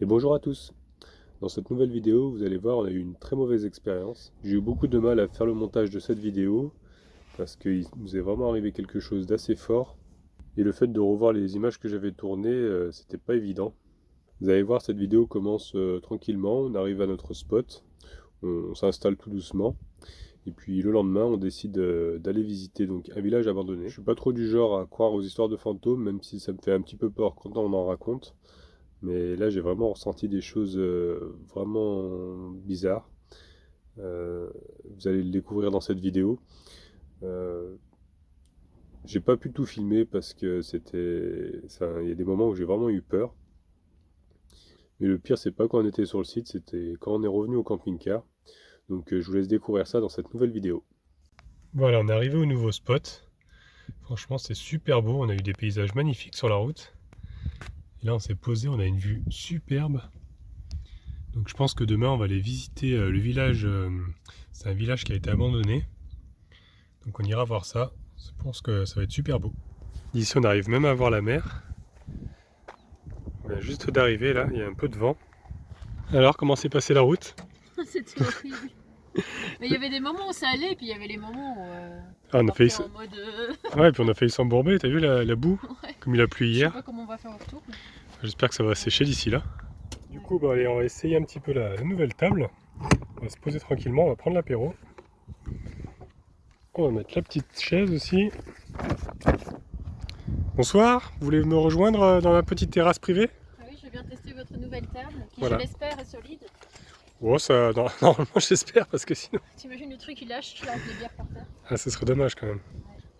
bonjour à tous. Dans cette nouvelle vidéo, vous allez voir, on a eu une très mauvaise expérience. J'ai eu beaucoup de mal à faire le montage de cette vidéo parce qu'il nous est vraiment arrivé quelque chose d'assez fort. Et le fait de revoir les images que j'avais tournées, c'était pas évident. Vous allez voir, cette vidéo commence tranquillement, on arrive à notre spot, on s'installe tout doucement. Et puis le lendemain, on décide d'aller visiter donc un village abandonné. Je suis pas trop du genre à croire aux histoires de fantômes, même si ça me fait un petit peu peur quand on en raconte. Mais là, j'ai vraiment ressenti des choses vraiment bizarres. Vous allez le découvrir dans cette vidéo. Euh, j'ai pas pu tout filmer parce que il y a des moments où j'ai vraiment eu peur. Mais le pire, c'est pas quand on était sur le site, c'était quand on est revenu au camping-car. Donc je vous laisse découvrir ça dans cette nouvelle vidéo. Voilà, on est arrivé au nouveau spot. Franchement, c'est super beau. On a eu des paysages magnifiques sur la route. Et là, on s'est posé, on a une vue superbe. Donc je pense que demain on va aller visiter le village, c'est un village qui a été abandonné. Donc on ira voir ça, je pense que ça va être super beau. Ici on arrive même à voir la mer. On vient juste d'arriver là, il y a un peu de vent. Alors comment s'est passée la route? C'était horrible. Mais il y avait des moments où ça allait, et puis il y avait les moments où Ah, on a failli... en mode. Ouais, et puis on a failli s'embourber, t'as vu la boue? Ouais. Comme il a plu Je sais hier. pas comment on va faire au retour. J'espère que ça va sécher d'ici là. Du coup, bah, allez, on va essayer un petit peu la nouvelle table. On va se poser tranquillement, on va prendre l'apéro. On va mettre la petite chaise aussi. Bonsoir, vous voulez me rejoindre dans la petite terrasse privée? Ah oui, je viens tester votre nouvelle table, qui Voilà. je l'espère est solide. Oh, ça, normalement j'espère, parce que sinon... T'imagines le truc, il lâche là avec les bières par terre. Ah, ça serait dommage quand même.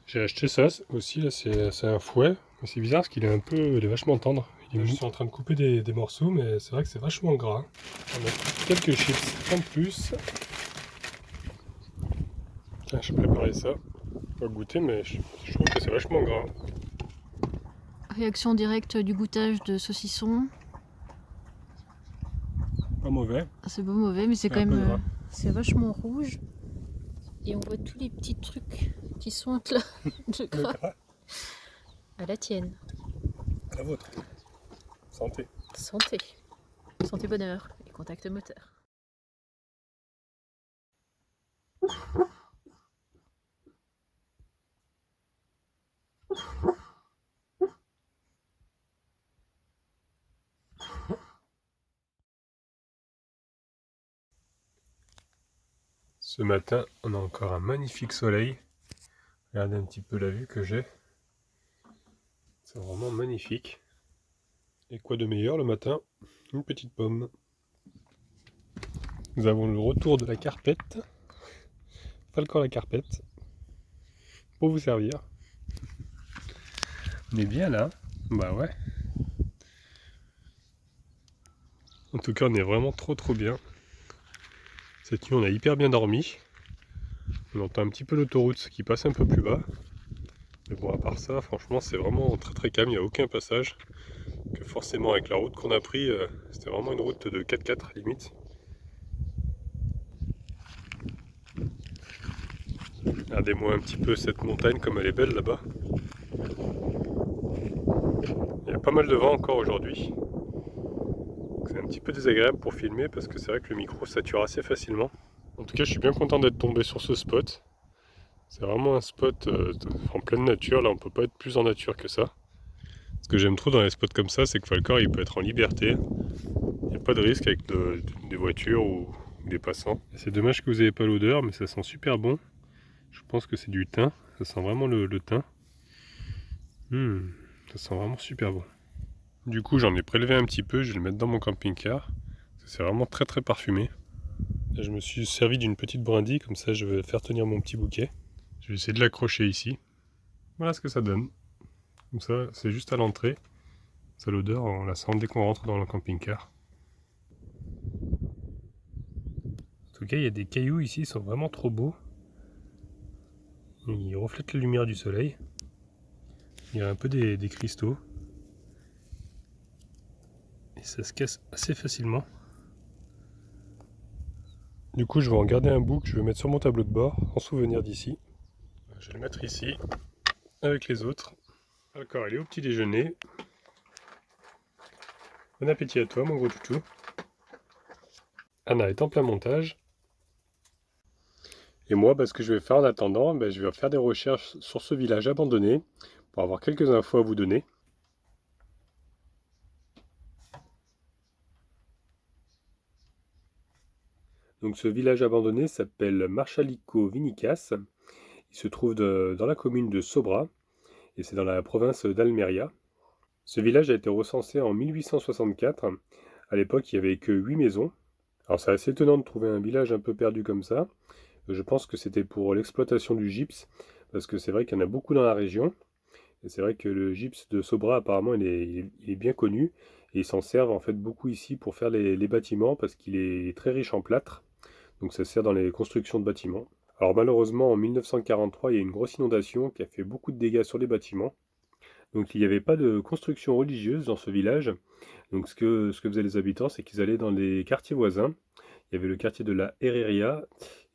J'ai acheté ça aussi, là, c'est un fouet. Mais c'est bizarre parce qu'il est il est vachement tendre. Je suis en train de couper des morceaux, mais c'est vrai que c'est vachement gras. On a quelques chips en plus. Tiens, je vais préparer ça. On va goûter, mais je trouve que c'est vachement gras. Réaction directe du goûtage de saucisson. Pas mauvais. C'est pas mauvais, mais c'est C'est quand un peu gras. même. C'est vachement rouge. Et on voit tous les petits trucs qui sont là de Le gras. gras, À la tienne. à la vôtre. Santé. Santé. Santé bonheur et contact moteur. Ce matin, on a encore un magnifique soleil. Regardez un petit peu la vue que j'ai. C'est vraiment magnifique. Et quoi de meilleur le matin? Une petite pomme. Nous avons le retour de la carpette. Falcor la carpette. Pour vous servir. On est bien là. Bah ouais. En tout cas, on est vraiment trop bien. Cette nuit, on a hyper bien dormi. On entend un petit peu l'autoroute qui passe un peu plus bas. Mais bon, à part ça, franchement, c'est vraiment très calme. Il n'y a aucun passage. Que forcément, avec la route qu'on a pris, c'était vraiment une route de 4x4 limite. Regardez-moi un petit peu cette montagne comme elle est belle là-bas. Il y a pas mal de vent encore aujourd'hui. C'est un petit peu désagréable pour filmer parce que c'est vrai que le micro sature assez facilement. En tout cas, je suis bien content d'être tombé sur ce spot. C'est vraiment un spot en pleine nature. Là, on peut pas être plus en nature que ça. Ce que j'aime trop dans les spots comme ça, c'est que Falcor il peut être en liberté. Il n'y a pas de risque avec des voitures ou des passants. C'est dommage que vous n'ayez pas l'odeur, mais ça sent super bon. Je pense que c'est du thym. Ça sent vraiment le thym. Ça sent vraiment super bon. Du coup, j'en ai prélevé un petit peu. Je vais le mettre dans mon camping-car. C'est vraiment très parfumé. Là, je me suis servi d'une petite brindille. Comme ça, je vais faire tenir mon petit bouquet. Je vais essayer de l'accrocher ici. Voilà ce que ça donne. Comme ça, c'est juste à l'entrée. Ça, l'odeur, on la sent dès qu'on rentre dans le camping-car. En tout cas, il y a des cailloux ici, ils sont vraiment trop beaux. Ils reflètent la lumière du soleil. Il y a un peu des cristaux. Et ça se casse assez facilement. Du coup, je vais en garder un bout que je vais mettre sur mon tableau de bord en souvenir d'ici. Je vais le mettre ici avec les autres. D'accord, il est au petit déjeuner. Bon appétit à toi, mon gros toutou. Anna est en plein montage. Et moi, ce que je vais faire en attendant, je vais faire des recherches sur ce village abandonné pour avoir quelques infos à vous donner. Donc ce village abandonné s'appelle Marchalico Vinicas. Il se trouve dans la commune de Sobra et c'est dans la province d'Almeria. Ce village a été recensé en 1864. À l'époque, il n'y avait que 8 maisons. Alors c'est assez étonnant de trouver un village un peu perdu comme ça. Je pense que c'était pour l'exploitation du gypse, parce que c'est vrai qu'il y en a beaucoup dans la région. Et c'est vrai que le gypse de Sobra, apparemment, il est bien connu. Et ils s'en servent en fait beaucoup ici pour faire les bâtiments, parce qu'il est très riche en plâtre. Donc ça sert dans les constructions de bâtiments. Alors malheureusement, en 1943, il y a une grosse inondation qui a fait beaucoup de dégâts sur les bâtiments. Donc il n'y avait pas de construction religieuse dans ce village. Donc ce que faisaient les habitants, c'est qu'ils allaient dans les quartiers voisins. Il y avait le quartier de la Herreria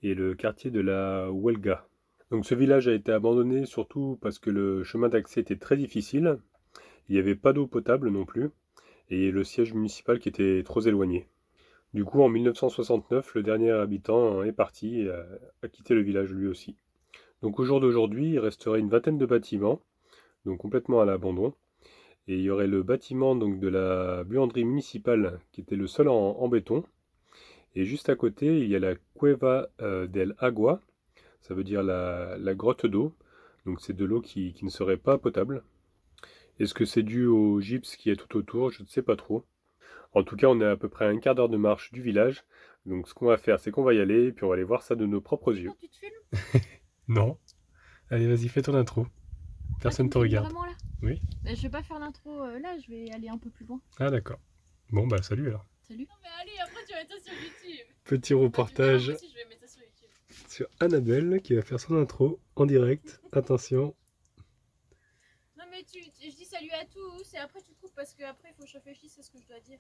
et le quartier de la Huelga. Donc ce village a été abandonné surtout parce que le chemin d'accès était très difficile. Il n'y avait pas d'eau potable non plus. Et le siège municipal qui était trop éloigné. Du coup, en 1969, le dernier habitant est parti et a quitté le village lui aussi. Donc au jour d'aujourd'hui, il resterait une vingtaine de bâtiments, donc complètement à l'abandon. Et il y aurait le bâtiment donc, de la buanderie municipale qui était le seul en béton. Et juste à côté, il y a la Cueva del Agua, ça veut dire la grotte d'eau. Donc c'est de l'eau qui ne serait pas potable. Est-ce que c'est dû au gypse qui est tout autour? Je ne sais pas trop. En tout cas, on est à peu près à un quart d'heure de marche du village. Donc ce qu'on va faire, c'est qu'on va y aller et puis on va aller voir ça de nos propres yeux. Tu te filmes? Non. Allez, vas-y, fais ton intro. Personne te regarde. Vraiment là? Oui. Mais je vais pas faire l'intro là, je vais aller un peu plus loin. Ah d'accord. Bon bah salut alors. Salut. Non mais allez, après tu vas mettre ça sur YouTube. Petit reportage Moi aussi, je vais mettre ça sur YouTube. sur Annabelle qui va faire son intro en direct. Attention. Non mais je dis salut à tous et après tu coupes parce que après il faut que je réfléchisse à ce que je dois dire.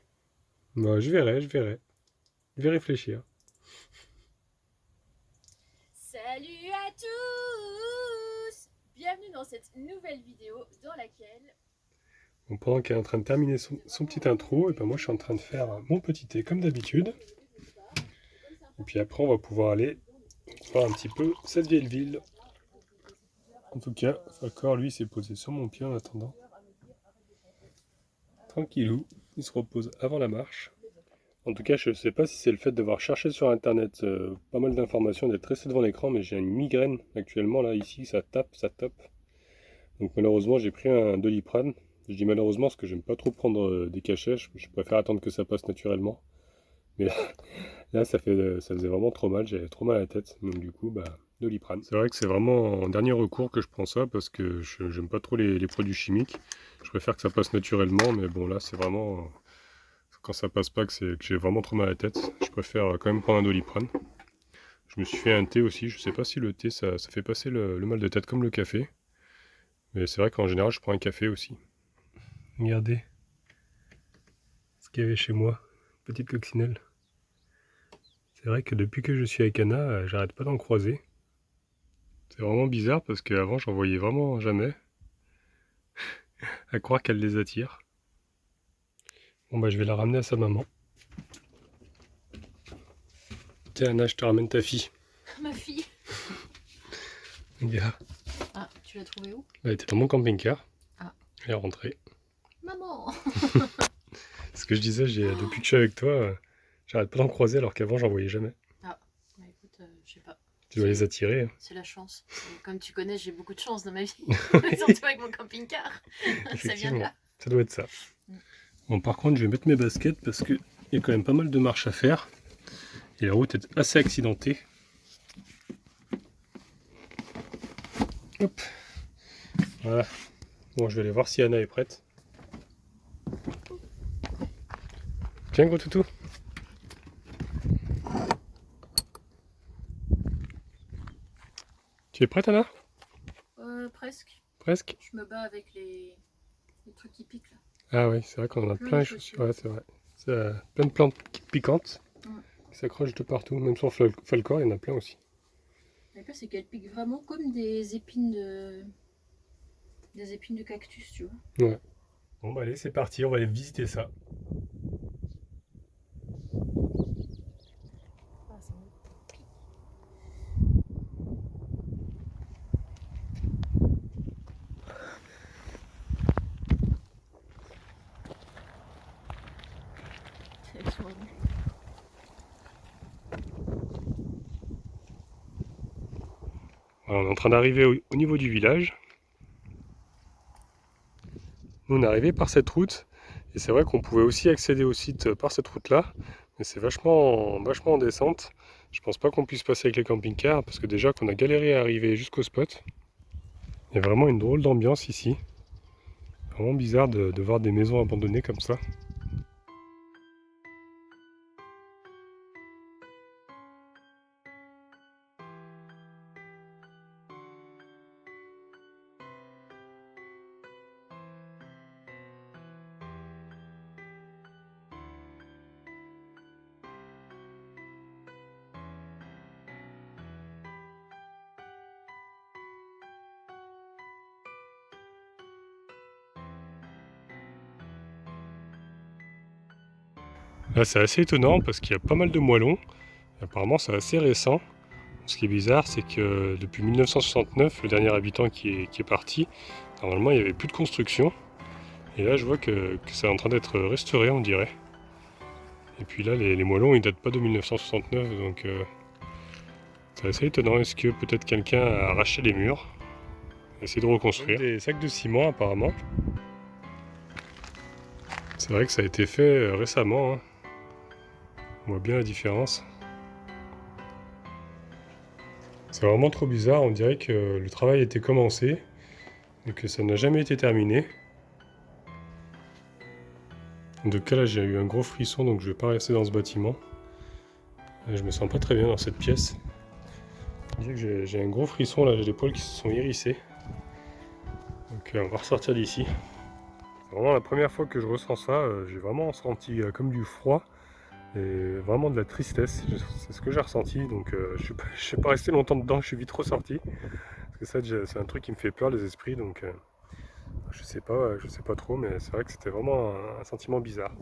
Bah je verrai. Je vais réfléchir. Salut à tous! Bienvenue dans cette nouvelle vidéo dans laquelle... Bon, pendant qu'elle est en train de terminer son petit intro, et ben moi je suis en train de faire mon petit thé comme d'habitude. Et puis après on va pouvoir aller voir un petit peu cette vieille ville. En tout cas, Falcor lui s'est posé sur mon pied en attendant. Tranquillou, il se repose avant la marche. En tout cas, je ne sais pas si c'est le fait d'avoir cherché sur internet pas mal d'informations, d'être resté devant l'écran, mais j'ai une migraine actuellement là, ici, ça tape. Donc malheureusement, j'ai pris un Doliprane. Je dis malheureusement parce que j'aime pas trop prendre des cachets, je préfère attendre que ça passe naturellement. Mais là ça faisait vraiment trop mal, j'avais trop mal à la tête, donc du coup, Doliprane. C'est vrai que c'est vraiment en dernier recours que je prends ça parce que j'aime pas trop les produits chimiques. Je préfère que ça passe naturellement, mais bon là c'est vraiment... Quand ça passe pas, que j'ai vraiment trop mal à la tête, je préfère quand même prendre un Doliprane. Je me suis fait un thé aussi, je sais pas si le thé ça fait passer le mal de tête comme le café. Mais c'est vrai qu'en général je prends un café aussi. Regardez ce qu'il y avait chez moi, petite coccinelle. C'est vrai que depuis que je suis avec Anna, j'arrête pas d'en croiser. C'est vraiment bizarre parce qu'avant j'en voyais vraiment jamais. À croire qu'elle les attire. Bon je vais la ramener à sa maman. Tiens Anna, je te ramène ta fille. Ma fille. Regarde. Ah, tu l'as trouvée où? Elle était dans mon camping-car. Ah. Elle est rentrée. Maman. Ce que je disais, depuis que je suis avec toi, j'arrête pas d'en croiser alors qu'avant j'en voyais jamais. Ah, bah écoute, je sais pas. Tu dois les attirer. C'est la chance. Comme tu connais, j'ai beaucoup de chance dans ma vie. Surtout avec mon camping-car. Ça vient de là. Ça doit être ça. Bon, par contre, je vais mettre mes baskets parce qu'il y a quand même pas mal de marches à faire. Et la route est assez accidentée. Hop. Voilà. Bon, je vais aller voir si Anna est prête. Tiens, gros toutou. Tu es prête, Anna? Presque. Presque. Je me bats avec les trucs qui piquent là. Ah oui, c'est vrai qu'on en a plein les chaussures. Ouais, c'est vrai. C'est plein de plantes piquantes qui s'accrochent de partout. Même sur Falcor, il y en a plein aussi. Le pire, c'est qu'elles piquent vraiment comme des épines de cactus, tu vois. Ouais. Bon bah allez, c'est parti, on va aller visiter ça. Ah, c'est bon. Voilà, on est en train d'arriver au niveau du village. Nous on est arrivé par cette route et c'est vrai qu'on pouvait aussi accéder au site par cette route-là, mais c'est vachement en descente. Je pense pas qu'on puisse passer avec les camping-cars parce que déjà qu'on a galéré à arriver jusqu'au spot. Il y a vraiment une drôle d'ambiance ici. Vraiment bizarre de voir des maisons abandonnées comme ça. Là c'est assez étonnant parce qu'il y a pas mal de moellons. Apparemment c'est assez récent. Ce qui est bizarre, c'est que depuis 1969, le dernier habitant qui est parti, normalement il n'y avait plus de construction. Et là je vois que c'est en train d'être restauré, on dirait. Et puis là les moellons ils datent pas de 1969, donc c'est assez étonnant. Est-ce que peut-être quelqu'un a arraché les murs, essayé de reconstruire? Des sacs de ciment apparemment. C'est vrai que ça a été fait récemment, hein. On voit bien la différence. C'est vraiment trop bizarre, on dirait que le travail a été commencé et que ça n'a jamais été terminé. En tout cas là j'ai eu un gros frisson donc je vais pas rester dans ce bâtiment. Je me sens pas très bien dans cette pièce. Je dis que j'ai un gros frisson là, j'ai les poils qui se sont hérissés. Donc on va ressortir d'ici. C'est vraiment la première fois que je ressens ça, j'ai vraiment ressenti comme du froid et vraiment de la tristesse. C'est ce que j'ai ressenti, donc je suis pas resté longtemps dedans, je suis vite ressorti. Parce que ça c'est un truc qui me fait peur les esprits, donc je sais pas trop, mais c'est vrai que c'était vraiment un sentiment bizarre.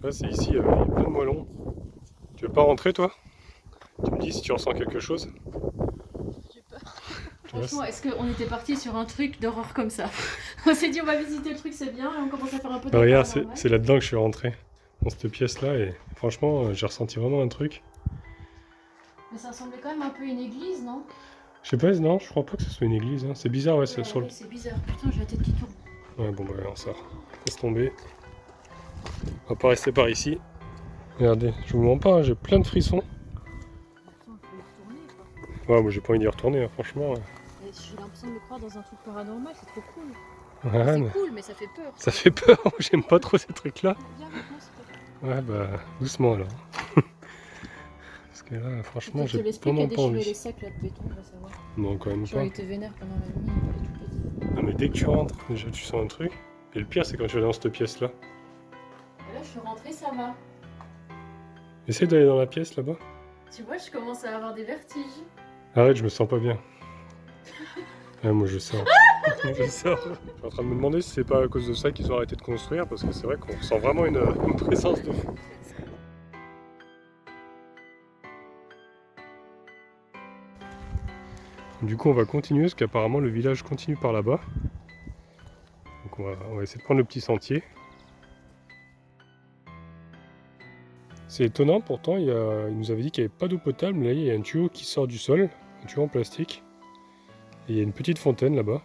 Là c'est ici, il y a plein de moellons. Tu veux pas rentrer toi? Tu me dis si tu ressens quelque chose? J'ai peur. Franchement, est-ce qu'on était parti sur un truc d'horreur comme ça? On s'est dit on va visiter le truc, c'est bien, et on commence à faire un peu de Regarde, c'est là-dedans que je suis rentré, dans cette pièce-là, et franchement, j'ai ressenti vraiment un truc. Mais ça ressemblait quand même un peu à une église, non? Je sais pas, non, je crois pas que ce soit une église, hein. C'est bizarre, ouais, c'est sur le... C'est bizarre, putain, j'ai la tête qui tourne. Ouais, bon, bah, on sort. Laisse tomber. On va pas rester par ici. Regardez, je vous mens pas, hein, j'ai plein de frissons. Putain, faut y retourner, quoi. Ouais, moi j'ai pas envie d'y retourner, hein, franchement. J'ai l'impression de me croire dans un truc paranormal, c'est trop cool. Ouais, C'est mais cool, mais ça fait peur. ça fait peur, j'aime pas trop ces trucs-là. Viens avec moi, s'il te plaît. Ouais, bah, doucement alors. Parce que là, franchement, j'ai l'esprit qui a vraiment pas déchiré envie. les sacs là, de béton, on va savoir. Non, quand même Tu pas. aurais été vénère pendant la nuit, il fallait tout péter. Non, mais dès que tu rentres, déjà tu sens un truc. Et le pire, c'est quand tu vas dans cette pièce-là. Et là, je suis rentrée, ça va. Essaye d'aller dans la pièce là-bas. Tu vois, je commence à avoir des vertiges. Arrête, je me sens pas bien. Ouais, moi je sors. Je sors. Je suis en train de me demander si c'est pas à cause de ça qu'ils ont arrêté de construire, parce que c'est vrai qu'on ressent vraiment une présence de fou. Du coup, on va continuer, parce qu'apparemment le village continue par là-bas. Donc on va essayer de prendre le petit sentier. C'est étonnant, pourtant, il nous avait dit qu'il n'y avait pas d'eau potable, mais là il y a un tuyau qui sort du sol, un tuyau en plastique. Et il y a une petite fontaine là-bas.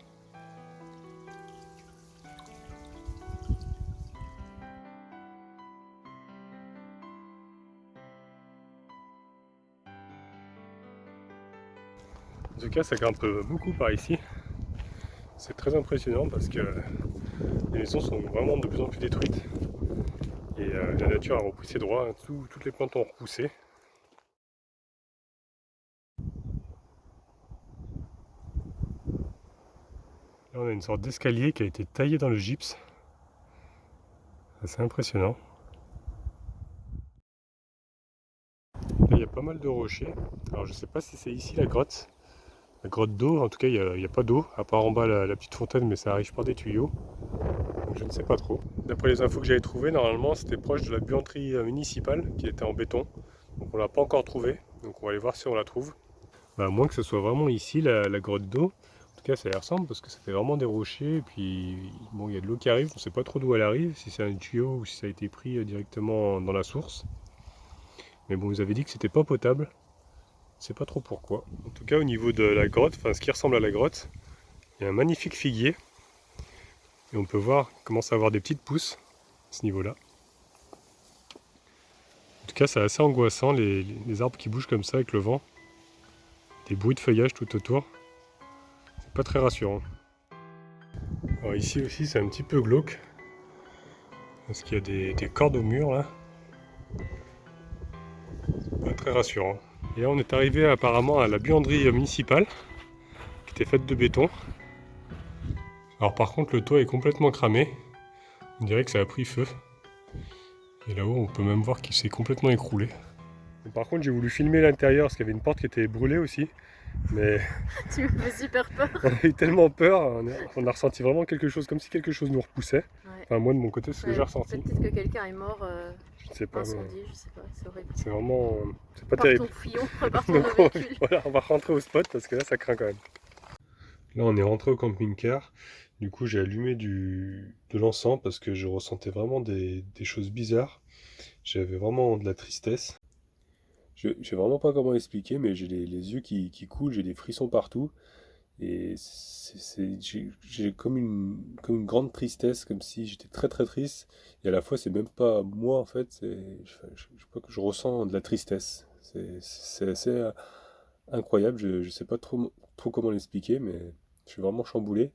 En tout cas, ça grimpe beaucoup par ici. C'est très impressionnant parce que les maisons sont vraiment de plus en plus détruites. Et la nature a repris ses droits, hein. Toutes les plantes ont repoussé. Là, on a une sorte d'escalier qui a été taillé dans le gypse. C'est impressionnant. Là, il y a pas mal de rochers. Alors, je sais pas si c'est ici la grotte d'eau. En tout cas, il n'y a pas d'eau, à part en bas la petite fontaine, mais ça arrive par des tuyaux. Je ne sais pas trop. D'après les infos que j'avais trouvées, normalement c'était proche de la buanderie municipale qui était en béton. Donc on l'a pas encore trouvée, donc on va aller voir si on la trouve. Bah, à moins que ce soit vraiment ici la grotte d'eau. En tout cas ça y ressemble parce que ça fait vraiment des rochers et puis bon il y a de l'eau qui arrive, on ne sait pas trop d'où elle arrive, si c'est un tuyau ou si ça a été pris directement dans la source. Mais bon ils avaient dit que c'était pas potable. Je sais pas trop pourquoi. En tout cas au niveau de la grotte, enfin ce qui ressemble à la grotte, il y a un magnifique figuier. Et on peut voir, il commence à avoir des petites pousses à ce niveau-là. En tout cas, c'est assez angoissant, les arbres qui bougent comme ça avec le vent. Des bruits de feuillage tout autour. C'est pas très rassurant. Alors ici aussi, c'est un petit peu glauque. Parce qu'il y a des cordes au mur là. C'est pas très rassurant. Et là, on est arrivé apparemment à la buanderie municipale, qui était faite de béton. Alors par contre, le toit est complètement cramé. On dirait que ça a pris feu. Et là-haut, on peut même voir qu'il s'est complètement écroulé. Par contre, j'ai voulu filmer l'intérieur parce qu'il y avait une porte qui était brûlée aussi. Mais tu me fais super peur. On a eu tellement peur, on a ressenti vraiment quelque chose, comme si quelque chose nous repoussait. Ouais. Enfin, moi de mon côté, c'est ce que j'ai ressenti. Peut-être que quelqu'un est mort Je ne sais pas. incendie, je sais pas, c'est horrible. C'est vraiment. C'est pas Partons terrible. fouillons, repartons nos véhicules. Voilà, on va rentrer au spot parce que là, ça craint quand même. Là, on est rentré au camping-car. Du coup, j'ai allumé de l'encens parce que je ressentais vraiment des choses bizarres. J'avais vraiment de la tristesse. Je sais vraiment pas comment expliquer, mais j'ai les yeux qui coulent, j'ai des frissons partout. Et j'ai comme une grande tristesse, comme si j'étais très très triste. Et à la fois, c'est même pas moi en fait, je sais pas que je ressens de la tristesse. C'est assez incroyable, je sais pas trop comment l'expliquer, mais je suis vraiment chamboulé.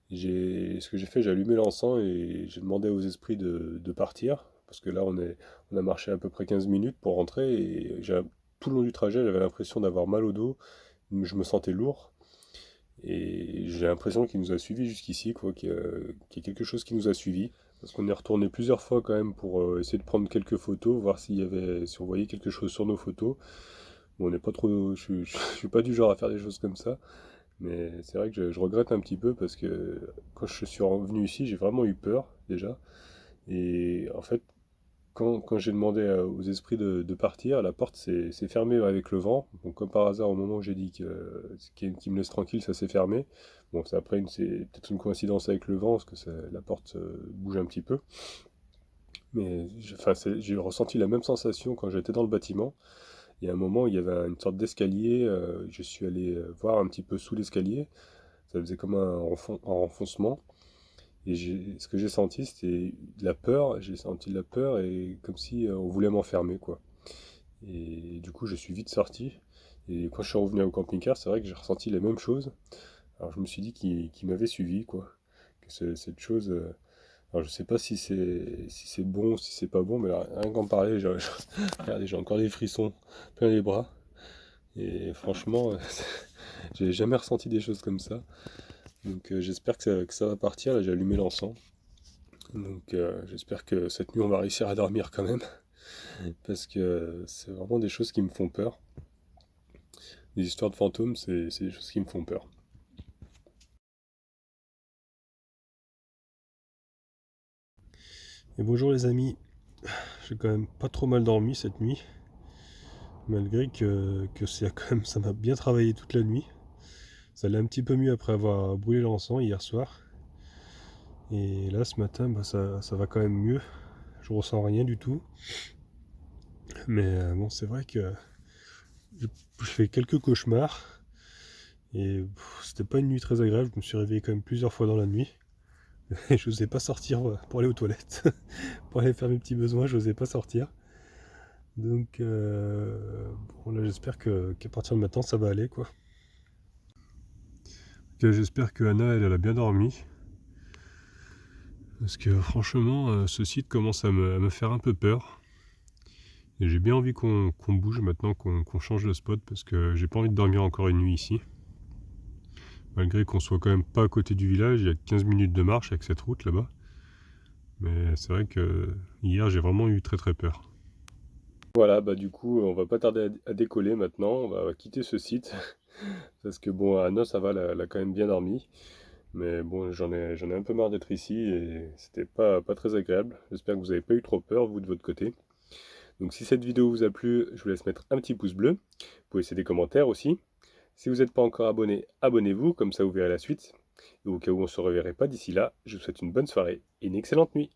Ce que j'ai fait, j'ai allumé l'encens et j'ai demandé aux esprits de partir. Parce que là, on a marché à peu près 15 minutes pour rentrer. Et tout le long du trajet, j'avais l'impression d'avoir mal au dos. Je me sentais lourd. Et j'ai l'impression qu'il nous a suivis jusqu'ici, quoi, qu'il y a quelque chose qui nous a suivis. Parce qu'on est retourné plusieurs fois quand même pour essayer de prendre quelques photos, voir si on voyait quelque chose sur nos photos. Bon, on n'est pas trop, je suis pas du genre à faire des choses comme ça, mais c'est vrai que je regrette un petit peu parce que quand je suis revenu ici, j'ai vraiment eu peur déjà. Et en fait, quand j'ai demandé aux esprits de partir, la porte s'est fermée avec le vent. Donc, comme par hasard, au moment où j'ai dit qu'il me laisse tranquille, ça s'est fermé. Bon, c'est peut-être une coïncidence avec le vent, parce que la porte bouge un petit peu. Mais j'ai ressenti la même sensation quand j'étais dans le bâtiment. Il y a un moment, il y avait une sorte d'escalier. Je suis allé voir un petit peu sous l'escalier. Ça faisait comme un renfoncement. Et ce que j'ai senti, c'était de la peur. J'ai senti de la peur et comme si on voulait m'enfermer, quoi. Et du coup, je suis vite sorti. Et quand je suis revenu au camping-car, c'est vrai que j'ai ressenti les mêmes choses. Alors je me suis dit qu'il m'avait suivi, quoi. Que cette chose. Alors je sais pas si c'est bon, si c'est pas bon, mais là, rien qu'en parler, regardez, j'ai encore des frissons plein les bras. Et franchement, j'ai jamais ressenti des choses comme ça. Donc j'espère que ça va partir. Là, j'ai allumé l'encens. Donc j'espère que cette nuit on va réussir à dormir quand même. Parce que c'est vraiment des choses qui me font peur. Les histoires de fantômes, c'est des choses qui me font peur. Et bonjour les amis, j'ai quand même pas trop mal dormi cette nuit. Malgré que ça m'a bien travaillé toute la nuit. Ça allait un petit peu mieux après avoir brûlé l'encens hier soir. Et là ce matin, ça va quand même mieux. Je ressens rien du tout. Mais bon, c'est vrai que je fais quelques cauchemars. Et c'était pas une nuit très agréable. Je me suis réveillé quand même plusieurs fois dans la nuit. Et je n'osais pas sortir pour aller aux toilettes. Pour aller faire mes petits besoins, je n'osais pas sortir. Donc bon, là j'espère qu'à partir de maintenant ça va aller, quoi. J'espère que Anna elle a bien dormi. Parce que franchement ce site commence à me faire un peu peur. Et j'ai bien envie qu'on bouge maintenant, qu'on change de spot, parce que j'ai pas envie de dormir encore une nuit ici. Malgré qu'on soit quand même pas à côté du village, il y a 15 minutes de marche avec cette route là-bas. Mais c'est vrai que hier j'ai vraiment eu très très peur. Voilà, bah du coup on va pas tarder à décoller maintenant, on va quitter ce site. Parce que bon, Anna ça va, elle a quand même bien dormi. Mais bon, j'en ai un peu marre d'être ici et c'était pas très agréable. J'espère que vous n'avez pas eu trop peur, vous, de votre côté. Donc si cette vidéo vous a plu, je vous laisse mettre un petit pouce bleu. Vous pouvez laisser des commentaires aussi. Si vous n'êtes pas encore abonné, abonnez-vous, comme ça vous verrez la suite. Et au cas où on ne se reverrait pas d'ici là, je vous souhaite une bonne soirée et une excellente nuit.